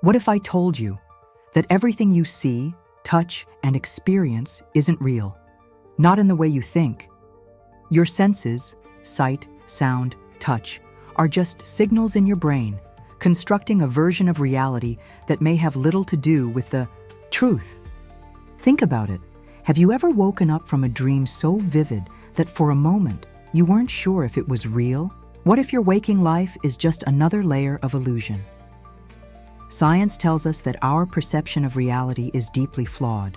What if I told you that everything you see, touch, and experience isn't real? Not in the way you think. Your senses, sight, sound, touch, are just signals in your brain, constructing a version of reality that may have little to do with the truth. Think about it. Have you ever woken up from a dream so vivid that for a moment you weren't sure if it was real? What if your waking life is just another layer of illusion? Science tells us that our perception of reality is deeply flawed.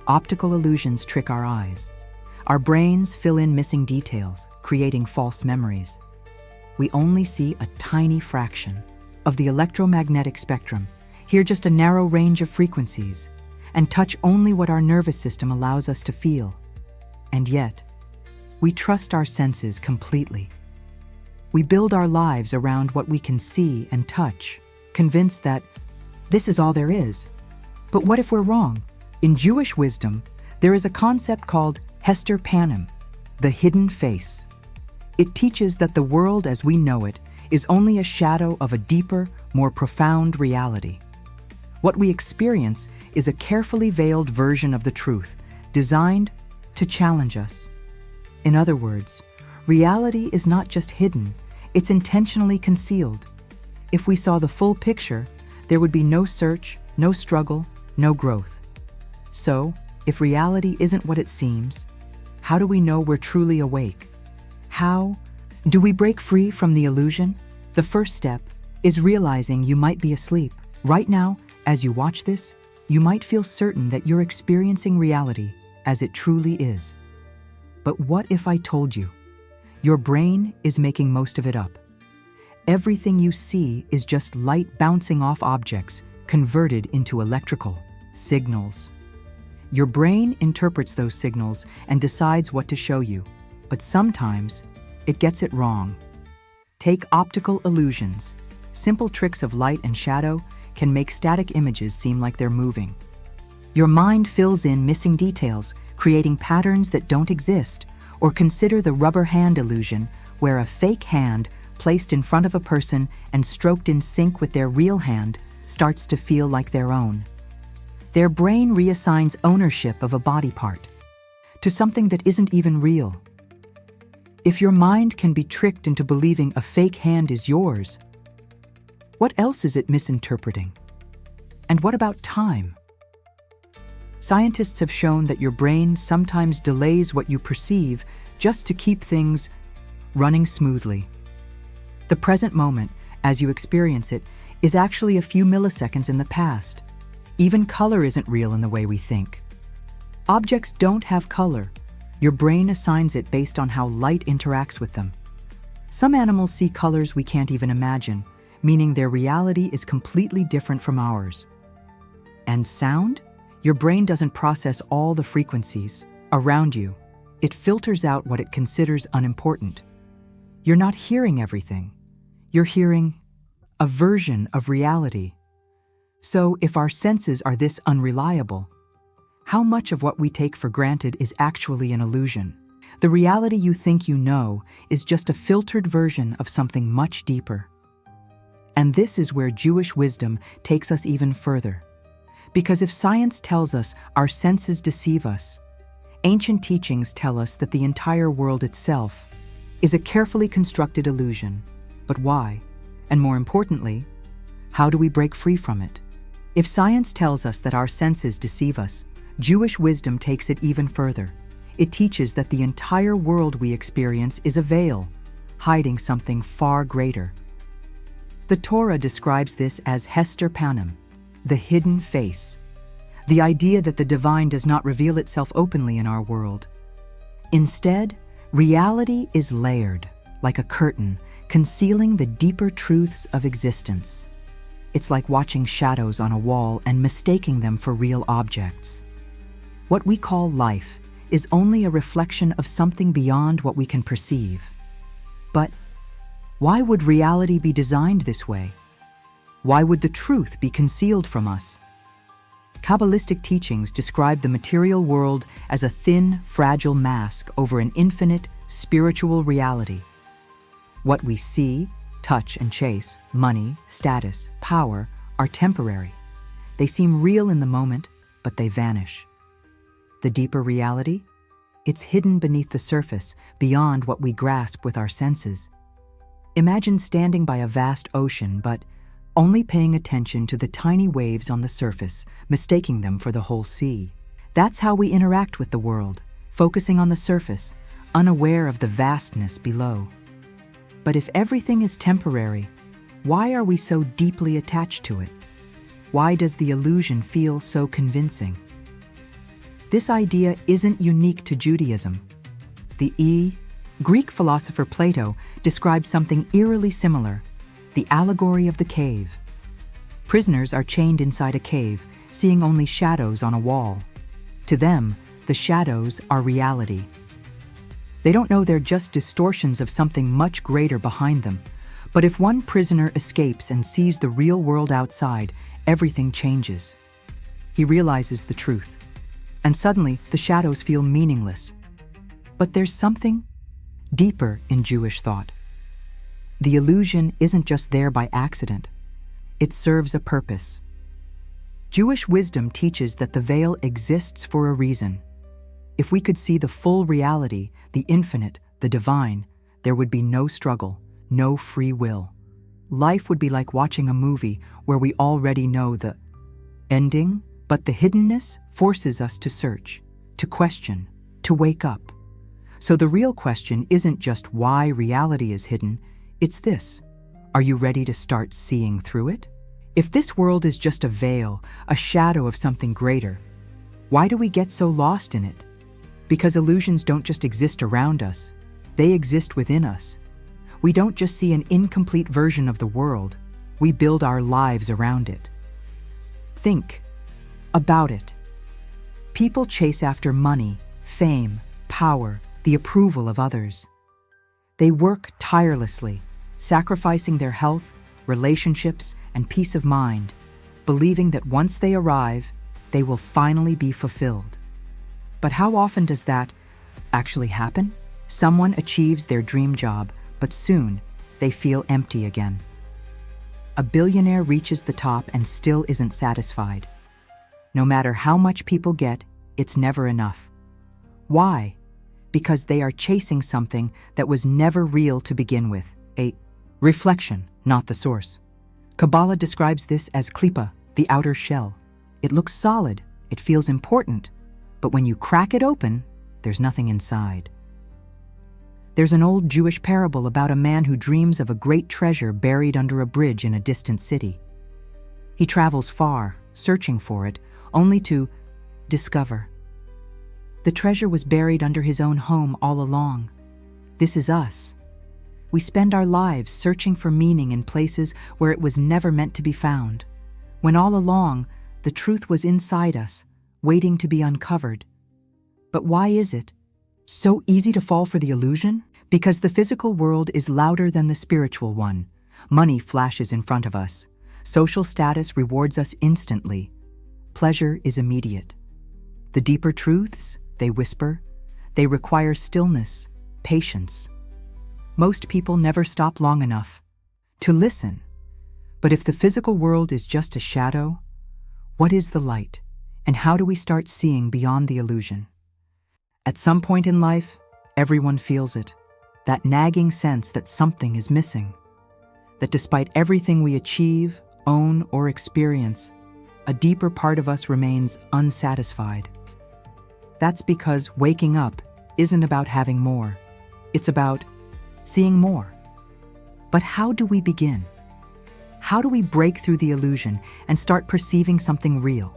Optical illusions trick our eyes. Our brains fill in missing details, creating false memories. We only see a tiny fraction of the electromagnetic spectrum, hear just a narrow range of frequencies, and touch only what our nervous system allows us to feel. And yet, we trust our senses completely. We build our lives around what we can see and touch, convinced that this is all there is. But what if we're wrong? In Jewish wisdom, there is a concept called Hester Panim, the hidden face. It teaches that the world as we know it is only a shadow of a deeper, more profound reality. What we experience is a carefully veiled version of the truth, designed to challenge us. In other words, reality is not just hidden, it's intentionally concealed. If we saw the full picture, there would be no search, no struggle, no growth. So, if reality isn't what it seems, how do we know we're truly awake? How do we break free from the illusion? The first step is realizing you might be asleep. Right now, as you watch this, you might feel certain that you're experiencing reality as it truly is. But what if I told you? Your brain is making most of it up. Everything you see is just light bouncing off objects, converted into electrical signals. Your brain interprets those signals and decides what to show you, but sometimes it gets it wrong. Take optical illusions. Simple tricks of light and shadow can make static images seem like they're moving. Your mind fills in missing details, creating patterns that don't exist. Or consider the rubber hand illusion, where a fake hand placed in front of a person and stroked in sync with their real hand starts to feel like their own. Their brain reassigns ownership of a body part to something that isn't even real. If your mind can be tricked into believing a fake hand is yours, what else is it misinterpreting? And what about time? Scientists have shown that your brain sometimes delays what you perceive just to keep things running smoothly. The present moment, as you experience it, is actually a few milliseconds in the past. Even color isn't real in the way we think. Objects don't have color. Your brain assigns it based on how light interacts with them. Some animals see colors we can't even imagine, meaning their reality is completely different from ours. And sound? Your brain doesn't process all the frequencies around you. It filters out what it considers unimportant. You're not hearing everything. You're hearing a version of reality. So if our senses are this unreliable, how much of what we take for granted is actually an illusion? The reality you think you know is just a filtered version of something much deeper. And this is where Jewish wisdom takes us even further. Because if science tells us our senses deceive us, ancient teachings tell us that the entire world itself is a carefully constructed illusion. But why? And more importantly, how do we break free from it? If science tells us that our senses deceive us, Jewish wisdom takes it even further. It teaches that the entire world we experience is a veil, hiding something far greater. The Torah describes this as Hester Panim, the hidden face, the idea that the divine does not reveal itself openly in our world. Instead, reality is layered, like a curtain, concealing the deeper truths of existence. It's like watching shadows on a wall and mistaking them for real objects. What we call life is only a reflection of something beyond what we can perceive. But why would reality be designed this way? Why would the truth be concealed from us? Kabbalistic teachings describe the material world as a thin, fragile mask over an infinite, spiritual reality. What we see, touch, and chase, money, status, power, are temporary. They seem real in the moment, but they vanish. The deeper reality? It's hidden beneath the surface, beyond what we grasp with our senses. Imagine standing by a vast ocean, but only paying attention to the tiny waves on the surface, mistaking them for the whole sea. That's how we interact with the world, focusing on the surface, unaware of the vastness below. But if everything is temporary, why are we so deeply attached to it? Why does the illusion feel so convincing? This idea isn't unique to Judaism. The Greek philosopher Plato described something eerily similar, the allegory of the cave. Prisoners are chained inside a cave, seeing only shadows on a wall. To them, the shadows are reality. They don't know they're just distortions of something much greater behind them. But if one prisoner escapes and sees the real world outside, everything changes. He realizes the truth. And suddenly, the shadows feel meaningless. But there's something deeper in Jewish thought. The illusion isn't just there by accident. It serves a purpose. Jewish wisdom teaches that the veil exists for a reason. If we could see the full reality, the infinite, the divine, there would be no struggle, no free will. Life would be like watching a movie where we already know the ending, but the hiddenness forces us to search, to question, to wake up. So the real question isn't just why reality is hidden, it's this: are you ready to start seeing through it? If this world is just a veil, a shadow of something greater, why do we get so lost in it? Because illusions don't just exist around us, they exist within us. We don't just see an incomplete version of the world, we build our lives around it. Think about it. People chase after money, fame, power, the approval of others. They work tirelessly, sacrificing their health, relationships, and peace of mind, believing that once they arrive, they will finally be fulfilled. But how often does that actually happen? Someone achieves their dream job, but soon they feel empty again. A billionaire reaches the top and still isn't satisfied. No matter how much people get, it's never enough. Why? Because they are chasing something that was never real to begin with, a reflection, not the source. Kabbalah describes this as klipa, the outer shell. It looks solid, it feels important, but when you crack it open, there's nothing inside. There's an old Jewish parable about a man who dreams of a great treasure buried under a bridge in a distant city. He travels far, searching for it, only to discover the treasure was buried under his own home all along. This is us. We spend our lives searching for meaning in places where it was never meant to be found, when all along the truth was inside us, waiting to be uncovered. But why is it so easy to fall for the illusion? Because the physical world is louder than the spiritual one. Money flashes in front of us. Social status rewards us instantly. Pleasure is immediate. The deeper truths, they whisper. They require stillness, patience. Most people never stop long enough to listen. But if the physical world is just a shadow, what is the light? And how do we start seeing beyond the illusion? At some point in life, everyone feels it. That nagging sense that something is missing. That despite everything we achieve, own, or experience, a deeper part of us remains unsatisfied. That's because waking up isn't about having more. It's about seeing more. But how do we begin? How do we break through the illusion and start perceiving something real?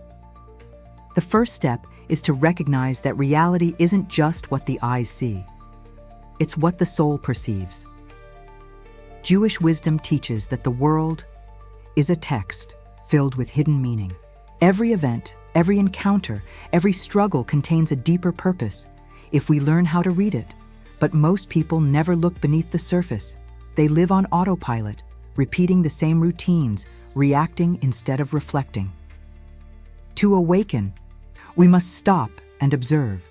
The first step is to recognize that reality isn't just what the eyes see. It's what the soul perceives. Jewish wisdom teaches that the world is a text filled with hidden meaning. Every event, every encounter, every struggle contains a deeper purpose if we learn how to read it. But most people never look beneath the surface. They live on autopilot, repeating the same routines, reacting instead of reflecting. To awaken, we must stop and observe.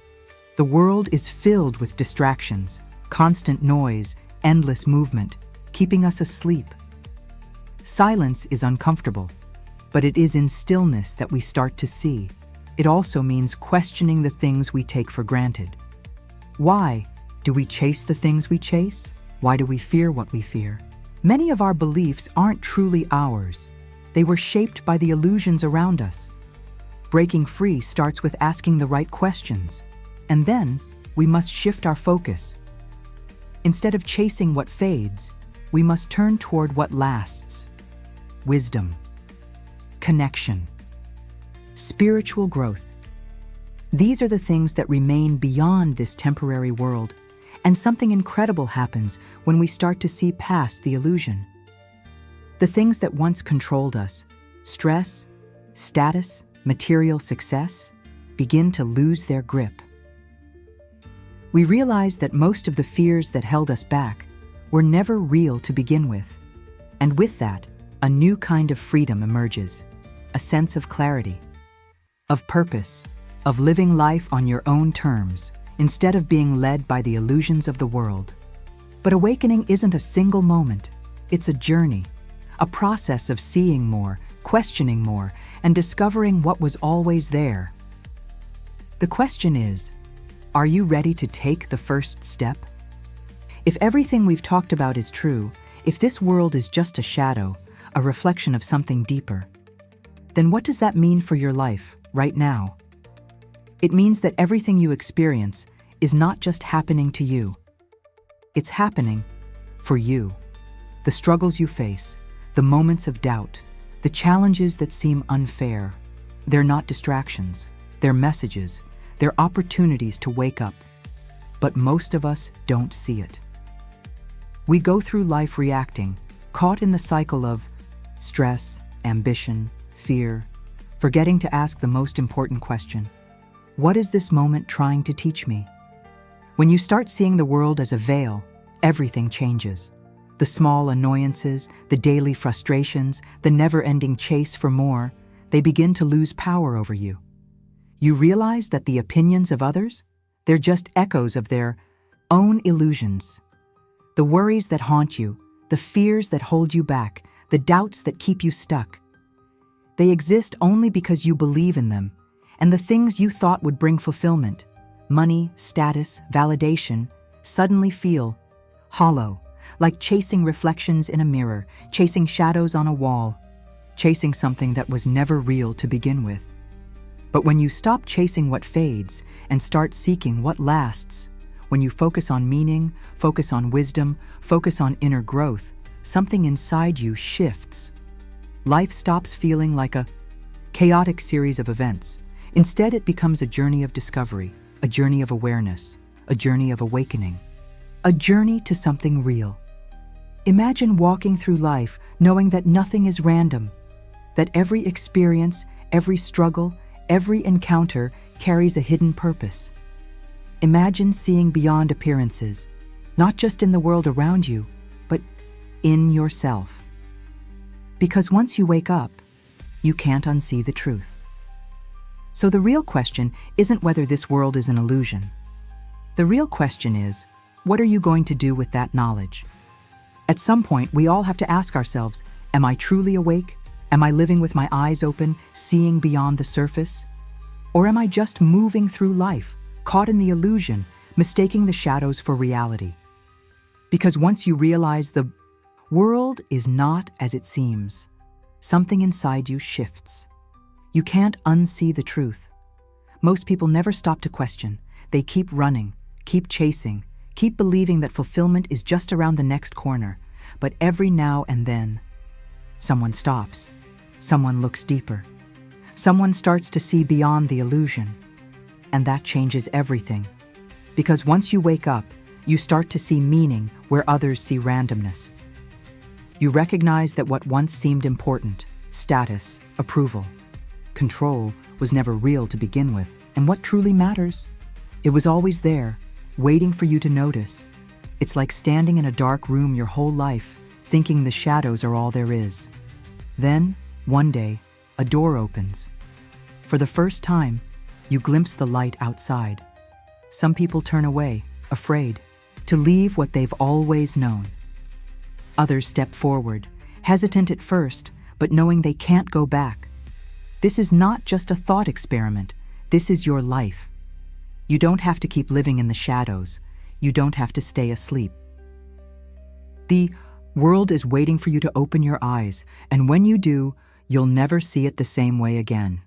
The world is filled with distractions, constant noise, endless movement, keeping us asleep. Silence is uncomfortable, but it is in stillness that we start to see. It also means questioning the things we take for granted. Why do we chase the things we chase? Why do we fear what we fear? Many of our beliefs aren't truly ours. They were shaped by the illusions around us. Breaking free starts with asking the right questions, and then we must shift our focus. Instead of chasing what fades, we must turn toward what lasts. Wisdom, connection, spiritual growth. These are the things that remain beyond this temporary world, and something incredible happens when we start to see past the illusion. The things that once controlled us, stress, status, material success, begin to lose their grip. We realize that most of the fears that held us back were never real to begin with. And with that, a new kind of freedom emerges, a sense of clarity, of purpose, of living life on your own terms, instead of being led by the illusions of the world. But awakening isn't a single moment. It's a journey, a process of seeing more, questioning more, and discovering what was always there. The question is, are you ready to take the first step? If everything we've talked about is true, if this world is just a shadow, a reflection of something deeper, then what does that mean for your life right now? It means that everything you experience is not just happening to you. It's happening for you. The struggles you face, the moments of doubt, the challenges that seem unfair, they're not distractions, they're messages, they're opportunities to wake up. But most of us don't see it. We go through life reacting, caught in the cycle of stress, ambition, fear, forgetting to ask the most important question: what is this moment trying to teach me? When you start seeing the world as a veil, everything changes. The small annoyances, the daily frustrations, the never-ending chase for more, they begin to lose power over you. You realize that the opinions of others, they're just echoes of their own illusions. The worries that haunt you, the fears that hold you back, the doubts that keep you stuck, they exist only because you believe in them, and the things you thought would bring fulfillment, money, status, validation, suddenly feel hollow, like chasing reflections in a mirror, chasing shadows on a wall, chasing something that was never real to begin with. But when you stop chasing what fades and start seeking what lasts, when you focus on meaning, focus on wisdom, focus on inner growth, something inside you shifts. Life stops feeling like a chaotic series of events. Instead, it becomes a journey of discovery, a journey of awareness, a journey of awakening, a journey to something real. Imagine walking through life knowing that nothing is random, that every experience, every struggle, every encounter carries a hidden purpose. Imagine seeing beyond appearances, not just in the world around you, but in yourself. Because once you wake up, you can't unsee the truth. So the real question isn't whether this world is an illusion. The real question is, what are you going to do with that knowledge? At some point, we all have to ask ourselves, am I truly awake? Am I living with my eyes open, seeing beyond the surface? Or am I just moving through life, caught in the illusion, mistaking the shadows for reality? Because once you realize the world is not as it seems, something inside you shifts. You can't unsee the truth. Most people never stop to question. They keep running, keep chasing, keep believing that fulfillment is just around the next corner. But every now and then, someone stops. Someone looks deeper. Someone starts to see beyond the illusion. And that changes everything. Because once you wake up, you start to see meaning where others see randomness. You recognize that what once seemed important, status, approval, control, was never real to begin with. And what truly matters? It was always there, waiting for you to notice. It's like standing in a dark room your whole life, thinking the shadows are all there is. Then, one day, a door opens. For the first time, you glimpse the light outside. Some people turn away, afraid, to leave what they've always known. Others step forward, hesitant at first, but knowing they can't go back. This is not just a thought experiment. This is your life. You don't have to keep living in the shadows. You don't have to stay asleep. The world is waiting for you to open your eyes, and when you do, you'll never see it the same way again.